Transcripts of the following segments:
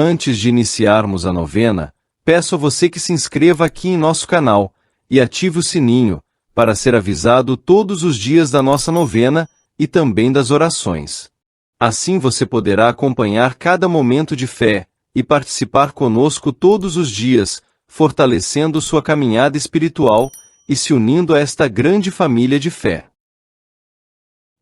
Antes de iniciarmos a novena, peço a você que se inscreva aqui em nosso canal e ative o sininho, para ser avisado todos os dias da nossa novena e também das orações. Assim você poderá acompanhar cada momento de fé e participar conosco todos os dias, fortalecendo sua caminhada espiritual e se unindo a esta grande família de fé.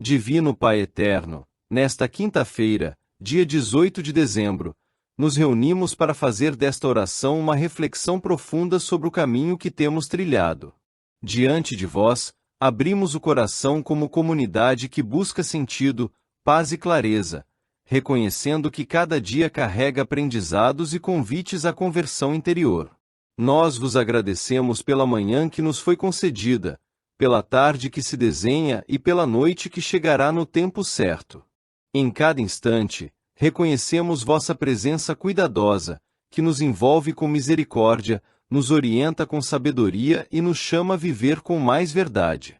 Divino Pai Eterno, nesta quinta-feira, dia 18 de dezembro, nos reunimos para fazer desta oração uma reflexão profunda sobre o caminho que temos trilhado. Diante de vós, abrimos o coração como comunidade que busca sentido, paz e clareza, reconhecendo que cada dia carrega aprendizados e convites à conversão interior. Nós vos agradecemos pela manhã que nos foi concedida, pela tarde que se desenha e pela noite que chegará no tempo certo. Em cada instante, reconhecemos vossa presença cuidadosa, que nos envolve com misericórdia, nos orienta com sabedoria e nos chama a viver com mais verdade.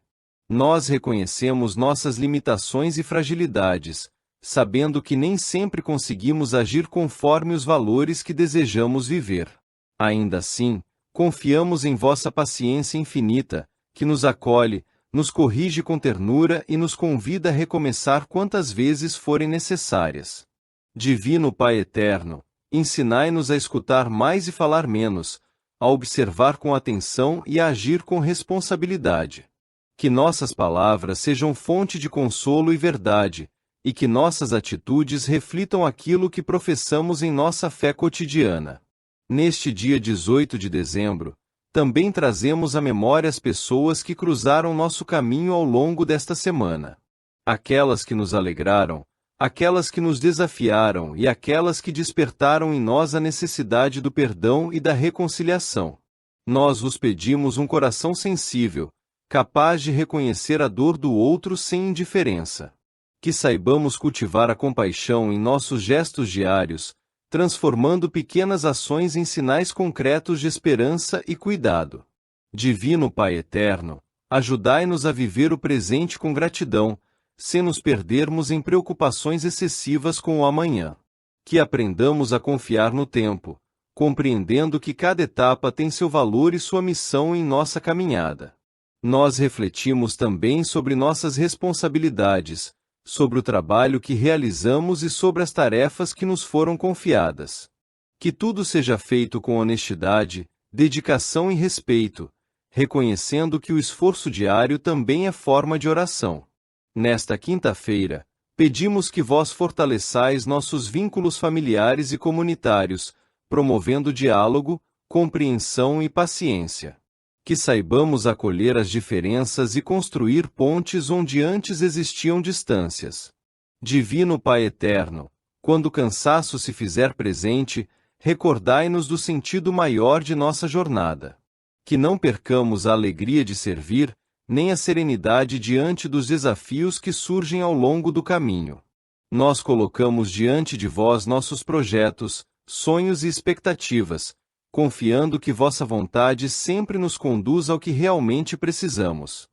Nós reconhecemos nossas limitações e fragilidades, sabendo que nem sempre conseguimos agir conforme os valores que desejamos viver. Ainda assim, confiamos em vossa paciência infinita, que nos acolhe, nos corrige com ternura e nos convida a recomeçar quantas vezes forem necessárias. Divino Pai Eterno, ensinai-nos a escutar mais e falar menos, a observar com atenção e a agir com responsabilidade. Que nossas palavras sejam fonte de consolo e verdade, e que nossas atitudes reflitam aquilo que professamos em nossa fé cotidiana. Neste dia 18 de dezembro, também trazemos à memória as pessoas que cruzaram nosso caminho ao longo desta semana. Aquelas que nos alegraram, aquelas que nos desafiaram e aquelas que despertaram em nós a necessidade do perdão e da reconciliação. Nós vos pedimos um coração sensível, capaz de reconhecer a dor do outro sem indiferença. Que saibamos cultivar a compaixão em nossos gestos diários, transformando pequenas ações em sinais concretos de esperança e cuidado. Divino Pai Eterno, ajudai-nos a viver o presente com gratidão, sem nos perdermos em preocupações excessivas com o amanhã. Que aprendamos a confiar no tempo, compreendendo que cada etapa tem seu valor e sua missão em nossa caminhada. Nós refletimos também sobre nossas responsabilidades, sobre o trabalho que realizamos e sobre as tarefas que nos foram confiadas. Que tudo seja feito com honestidade, dedicação e respeito, reconhecendo que o esforço diário também é forma de oração. Nesta quinta-feira, pedimos que vós fortaleçais nossos vínculos familiares e comunitários, promovendo diálogo, compreensão e paciência. Que saibamos acolher as diferenças e construir pontes onde antes existiam distâncias. Divino Pai Eterno, quando o cansaço se fizer presente, recordai-nos do sentido maior de nossa jornada. Que não percamos a alegria de servir, nem a serenidade diante dos desafios que surgem ao longo do caminho. Nós colocamos diante de vós nossos projetos, sonhos e expectativas, confiando que vossa vontade sempre nos conduz ao que realmente precisamos.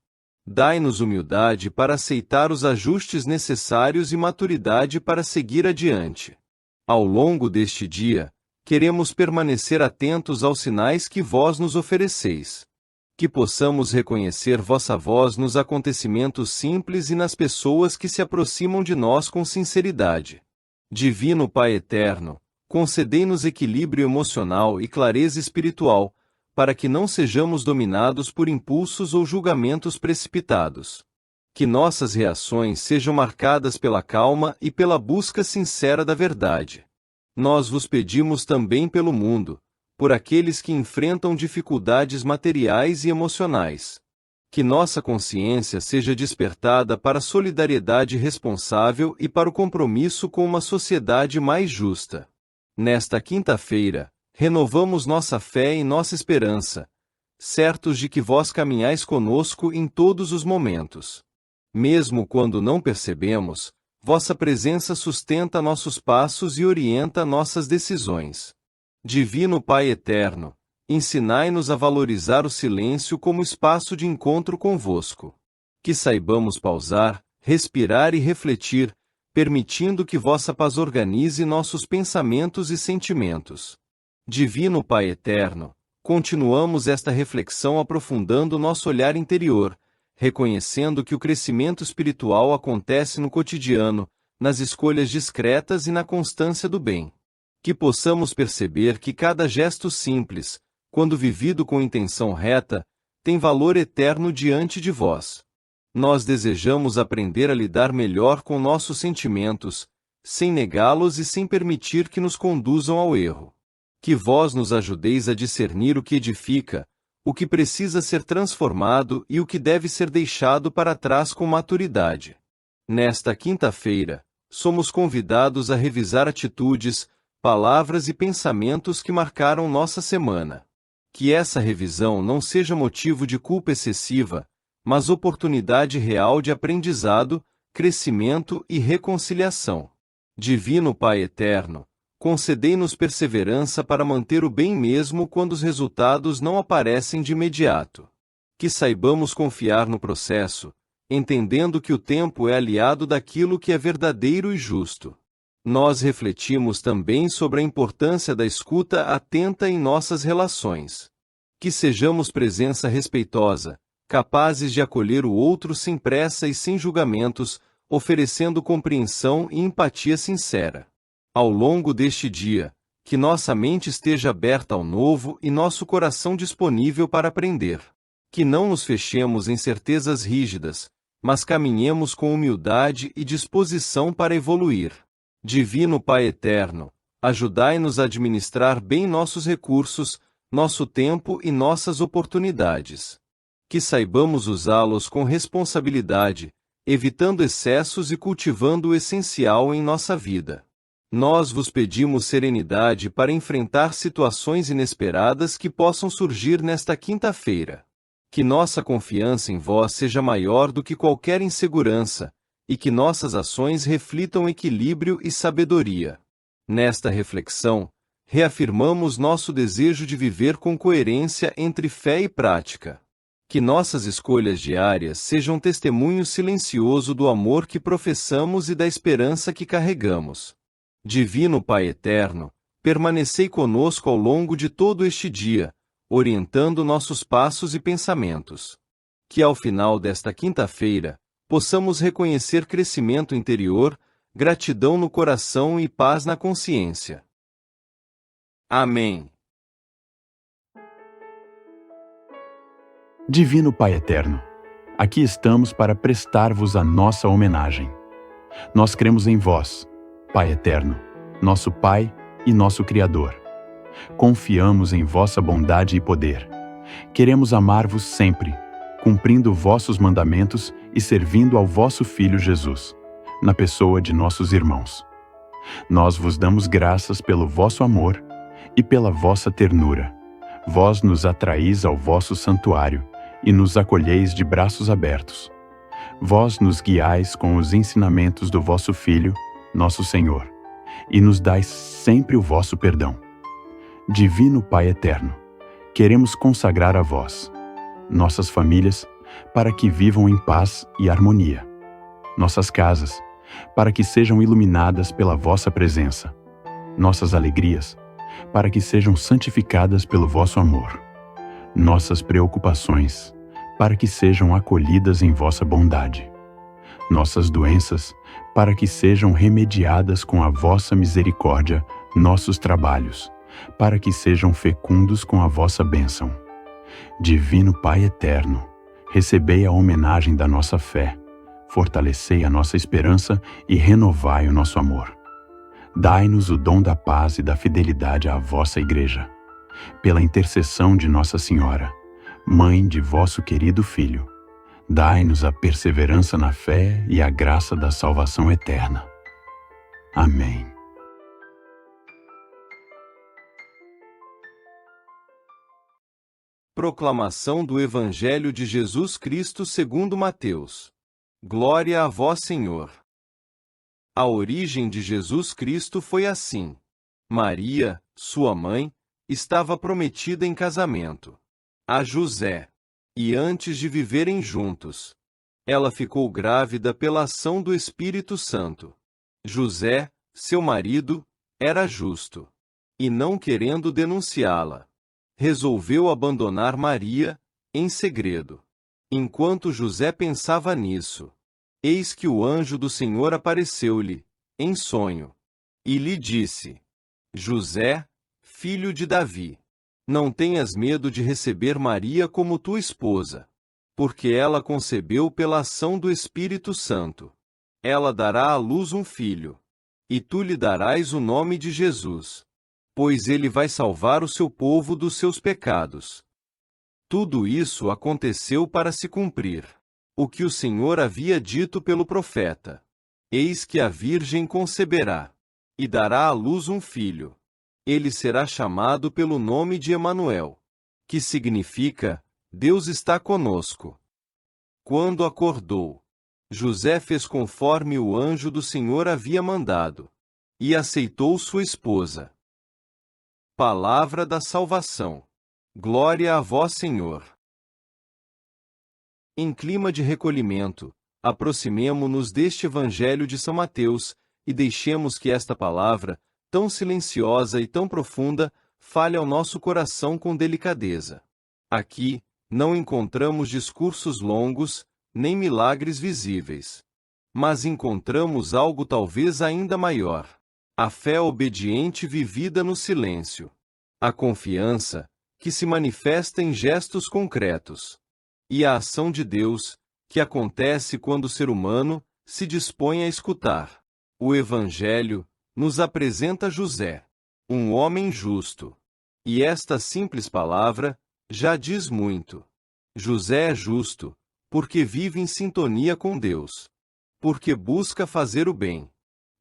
Dai-nos humildade para aceitar os ajustes necessários e maturidade para seguir adiante. Ao longo deste dia, queremos permanecer atentos aos sinais que vós nos ofereceis. Que possamos reconhecer vossa voz nos acontecimentos simples e nas pessoas que se aproximam de nós com sinceridade. Divino Pai Eterno, concedei-nos equilíbrio emocional e clareza espiritual, para que não sejamos dominados por impulsos ou julgamentos precipitados. Que nossas reações sejam marcadas pela calma e pela busca sincera da verdade. Nós vos pedimos também pelo mundo, por aqueles que enfrentam dificuldades materiais e emocionais. Que nossa consciência seja despertada para a solidariedade responsável e para o compromisso com uma sociedade mais justa. Nesta quinta-feira, renovamos nossa fé e nossa esperança, certos de que vós caminhais conosco em todos os momentos. Mesmo quando não percebemos, vossa presença sustenta nossos passos e orienta nossas decisões. Divino Pai Eterno, ensinai-nos a valorizar o silêncio como espaço de encontro convosco. Que saibamos pausar, respirar e refletir, permitindo que vossa paz organize nossos pensamentos e sentimentos. Divino Pai eterno, continuamos esta reflexão aprofundando nosso olhar interior, reconhecendo que o crescimento espiritual acontece no cotidiano, nas escolhas discretas e na constância do bem. Que possamos perceber que cada gesto simples, quando vivido com intenção reta, tem valor eterno diante de vós. Nós desejamos aprender a lidar melhor com nossos sentimentos, sem negá-los e sem permitir que nos conduzam ao erro. Que vós nos ajudeis a discernir o que edifica, o que precisa ser transformado e o que deve ser deixado para trás com maturidade. Nesta quinta-feira, somos convidados a revisar atitudes, palavras e pensamentos que marcaram nossa semana. Que essa revisão não seja motivo de culpa excessiva, mas oportunidade real de aprendizado, crescimento e reconciliação. Divino Pai eterno, concedei-nos perseverança para manter o bem mesmo quando os resultados não aparecem de imediato. Que saibamos confiar no processo, entendendo que o tempo é aliado daquilo que é verdadeiro e justo. Nós refletimos também sobre a importância da escuta atenta em nossas relações. Que sejamos presença respeitosa, capazes de acolher o outro sem pressa e sem julgamentos, oferecendo compreensão e empatia sincera. Ao longo deste dia, que nossa mente esteja aberta ao novo e nosso coração disponível para aprender. Que não nos fechemos em certezas rígidas, mas caminhemos com humildade e disposição para evoluir. Divino Pai eterno, ajudai-nos a administrar bem nossos recursos, nosso tempo e nossas oportunidades. Que saibamos usá-los com responsabilidade, evitando excessos e cultivando o essencial em nossa vida. Nós vos pedimos serenidade para enfrentar situações inesperadas que possam surgir nesta quinta-feira. Que nossa confiança em vós seja maior do que qualquer insegurança, e que nossas ações reflitam equilíbrio e sabedoria. Nesta reflexão, reafirmamos nosso desejo de viver com coerência entre fé e prática. Que nossas escolhas diárias sejam testemunho silencioso do amor que professamos e da esperança que carregamos. Divino Pai eterno, permanecei conosco ao longo de todo este dia, orientando nossos passos e pensamentos. Que ao final desta quinta-feira, possamos reconhecer crescimento interior, gratidão no coração e paz na consciência. Amém. Divino Pai eterno, aqui estamos para prestar-vos a nossa homenagem. Nós cremos em vós, Pai eterno, nosso Pai e nosso Criador. Confiamos em vossa bondade e poder. Queremos amar-vos sempre, cumprindo vossos mandamentos e servindo ao vosso Filho Jesus, na pessoa de nossos irmãos. Nós vos damos graças pelo vosso amor e pela vossa ternura. Vós nos atraís ao vosso santuário e nos acolheis de braços abertos. Vós nos guiais com os ensinamentos do vosso Filho, nosso Senhor, e nos dais sempre o vosso perdão. Divino Pai eterno, queremos consagrar a vós nossas famílias, para que vivam em paz e harmonia. Nossas casas, para que sejam iluminadas pela vossa presença. Nossas alegrias, para que sejam santificadas pelo vosso amor. Nossas preocupações, para que sejam acolhidas em vossa bondade. Nossas doenças, para que sejam remediadas com a vossa misericórdia. Nossos trabalhos, para que sejam fecundos com a vossa bênção. Divino Pai eterno, recebei a homenagem da nossa fé, fortalecei a nossa esperança e renovai o nosso amor. Dai-nos o dom da paz e da fidelidade à vossa Igreja. Pela intercessão de Nossa Senhora, Mãe de vosso querido Filho, dai-nos a perseverança na fé e a graça da salvação eterna. Amém. Proclamação do Evangelho de Jesus Cristo segundo Mateus. Glória a vós, Senhor. A origem de Jesus Cristo foi assim. Maria, sua mãe, estava prometida em casamento a José. E antes de viverem juntos, ela ficou grávida pela ação do Espírito Santo. José, seu marido, era justo. E não querendo denunciá-la, resolveu abandonar Maria, em segredo. Enquanto José pensava nisso, eis que o anjo do Senhor apareceu-lhe, em sonho, e lhe disse: José, filho de Davi, não tenhas medo de receber Maria como tua esposa, porque ela concebeu pela ação do Espírito Santo. Ela dará à luz um filho, e tu lhe darás o nome de Jesus, pois ele vai salvar o seu povo dos seus pecados. Tudo isso aconteceu para se cumprir o que o Senhor havia dito pelo profeta: Eis que a Virgem conceberá, e dará à luz um filho. Ele será chamado pelo nome de Emanuel, que significa, Deus está conosco. Quando acordou, José fez conforme o anjo do Senhor havia mandado, e aceitou sua esposa. Palavra da salvação. Glória a vós, Senhor. Em clima de recolhimento, aproximemo-nos deste Evangelho de São Mateus, e deixemos que esta palavra, tão silenciosa e tão profunda, fale ao nosso coração com delicadeza. Aqui, não encontramos discursos longos, nem milagres visíveis. Mas encontramos algo talvez ainda maior: a fé obediente vivida no silêncio. A confiança, que se manifesta em gestos concretos. E a ação de Deus, que acontece quando o ser humano se dispõe a escutar. O Evangelho nos apresenta José, um homem justo. E esta simples palavra já diz muito. José é justo, porque vive em sintonia com Deus. Porque busca fazer o bem.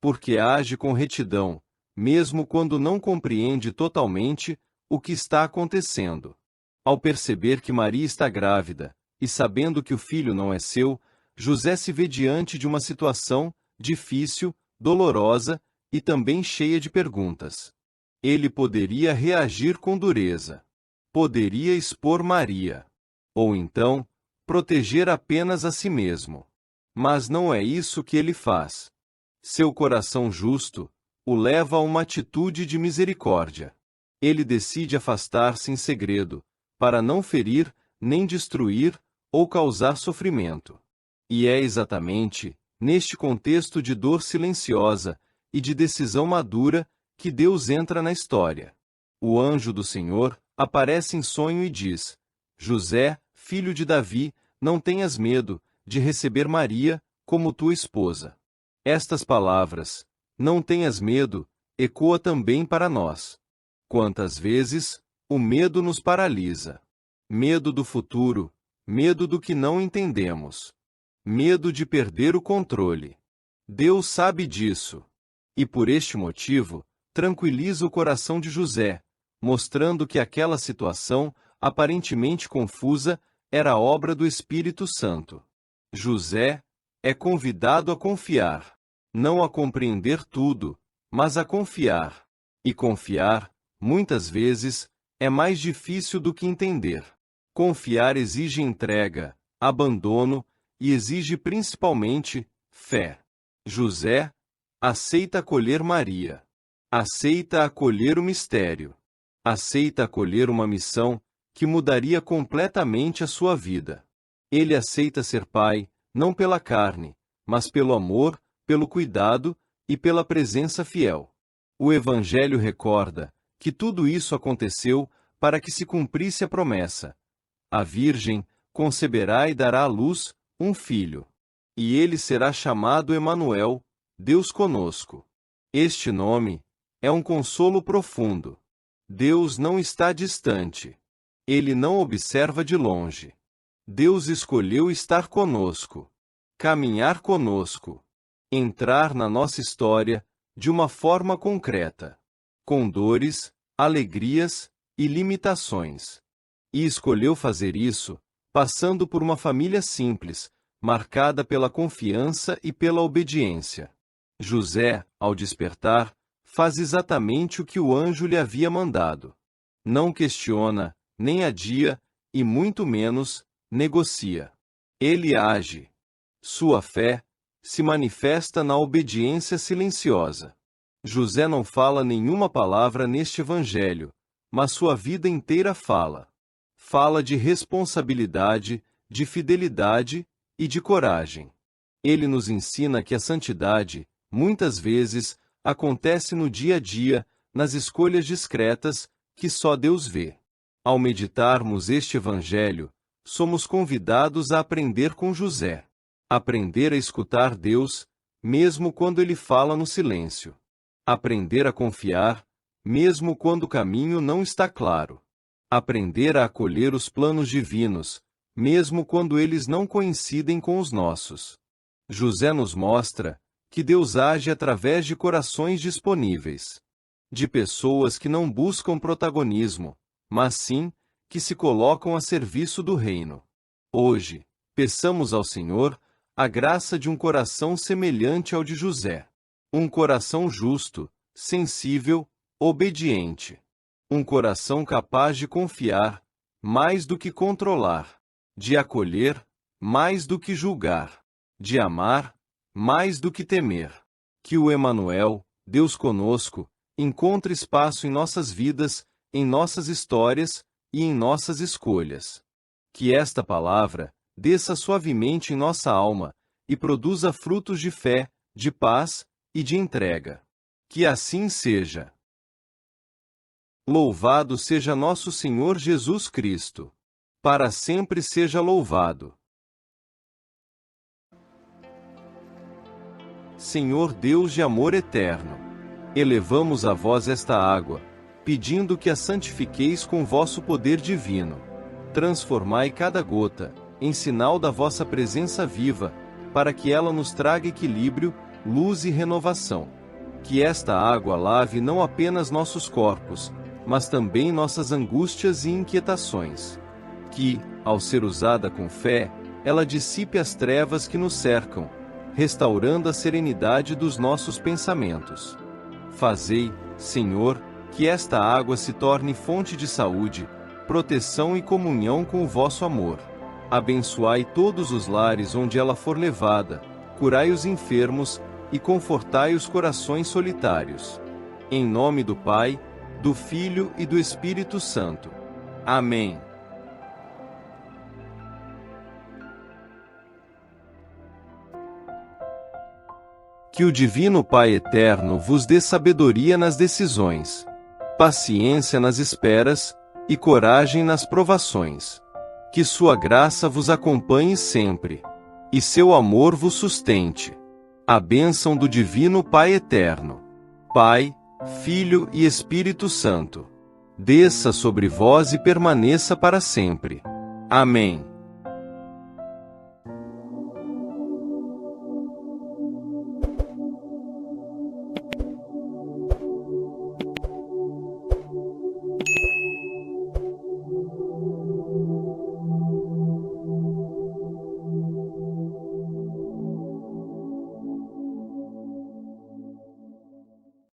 Porque age com retidão, mesmo quando não compreende totalmente o que está acontecendo. Ao perceber que Maria está grávida, e sabendo que o filho não é seu, José se vê diante de uma situação difícil, dolorosa e também cheia de perguntas. Ele poderia reagir com dureza. Poderia expor Maria. Ou então, proteger apenas a si mesmo. Mas não é isso que ele faz. Seu coração justo o leva a uma atitude de misericórdia. Ele decide afastar-se em segredo, para não ferir, nem destruir, ou causar sofrimento. E é exatamente neste contexto de dor silenciosa e de decisão madura que Deus entra na história. O anjo do Senhor aparece em sonho e diz: José, filho de Davi, não tenhas medo de receber Maria como tua esposa. Estas palavras, não tenhas medo, ecoa também para nós. Quantas vezes o medo nos paralisa? Medo do futuro, medo do que não entendemos, medo de perder o controle. Deus sabe disso. E por este motivo, tranquiliza o coração de José, mostrando que aquela situação, aparentemente confusa, era obra do Espírito Santo. José é convidado a confiar, não a compreender tudo, mas a confiar. E confiar, muitas vezes, é mais difícil do que entender. Confiar exige entrega, abandono, e exige principalmente fé. José aceita acolher Maria. Aceita acolher o mistério. Aceita acolher uma missão que mudaria completamente a sua vida. Ele aceita ser pai, não pela carne, mas pelo amor, pelo cuidado e pela presença fiel. O Evangelho recorda que tudo isso aconteceu para que se cumprisse a promessa: a Virgem conceberá e dará à luz um filho. E ele será chamado Emanuel, Deus conosco. Este nome é um consolo profundo. Deus não está distante. Ele não observa de longe. Deus escolheu estar conosco, caminhar conosco, entrar na nossa história de uma forma concreta, com dores, alegrias e limitações. E escolheu fazer isso, passando por uma família simples, marcada pela confiança e pela obediência. José, ao despertar, faz exatamente o que o anjo lhe havia mandado. Não questiona, nem adia, e muito menos negocia. Ele age. Sua fé se manifesta na obediência silenciosa. José não fala nenhuma palavra neste evangelho, mas sua vida inteira fala. Fala de responsabilidade, de fidelidade e de coragem. Ele nos ensina que a santidade, muitas vezes, acontece no dia a dia, nas escolhas discretas, que só Deus vê. Ao meditarmos este evangelho, somos convidados a aprender com José. Aprender a escutar Deus, mesmo quando Ele fala no silêncio. Aprender a confiar, mesmo quando o caminho não está claro. Aprender a acolher os planos divinos, mesmo quando eles não coincidem com os nossos. José nos mostra que Deus age através de corações disponíveis. De pessoas que não buscam protagonismo, mas sim, que se colocam a serviço do reino. Hoje, peçamos ao Senhor a graça de um coração semelhante ao de José. Um coração justo, sensível, obediente. Um coração capaz de confiar, mais do que controlar. De acolher, mais do que julgar. De amar, mais do que temer. Que o Emanuel, Deus conosco, encontre espaço em nossas vidas, em nossas histórias e em nossas escolhas. Que esta palavra desça suavemente em nossa alma e produza frutos de fé, de paz e de entrega. Que assim seja. Louvado seja nosso Senhor Jesus Cristo. Para sempre seja louvado. Senhor Deus de amor eterno, elevamos a vós esta água, pedindo que a santifiqueis com vosso poder divino. Transformai cada gota em sinal da vossa presença viva, para que ela nos traga equilíbrio, luz e renovação. Que esta água lave não apenas nossos corpos, mas também nossas angústias e inquietações. Que, ao ser usada com fé, ela dissipe as trevas que nos cercam, restaurando a serenidade dos nossos pensamentos. Fazei, Senhor, que esta água se torne fonte de saúde, proteção e comunhão com o vosso amor. Abençoai todos os lares onde ela for levada, curai os enfermos e confortai os corações solitários. Em nome do Pai, do Filho e do Espírito Santo. Amém. Que o Divino Pai Eterno vos dê sabedoria nas decisões, paciência nas esperas e coragem nas provações. Que sua graça vos acompanhe sempre, e seu amor vos sustente. A bênção do Divino Pai Eterno, Pai, Filho e Espírito Santo, desça sobre vós e permaneça para sempre. Amém.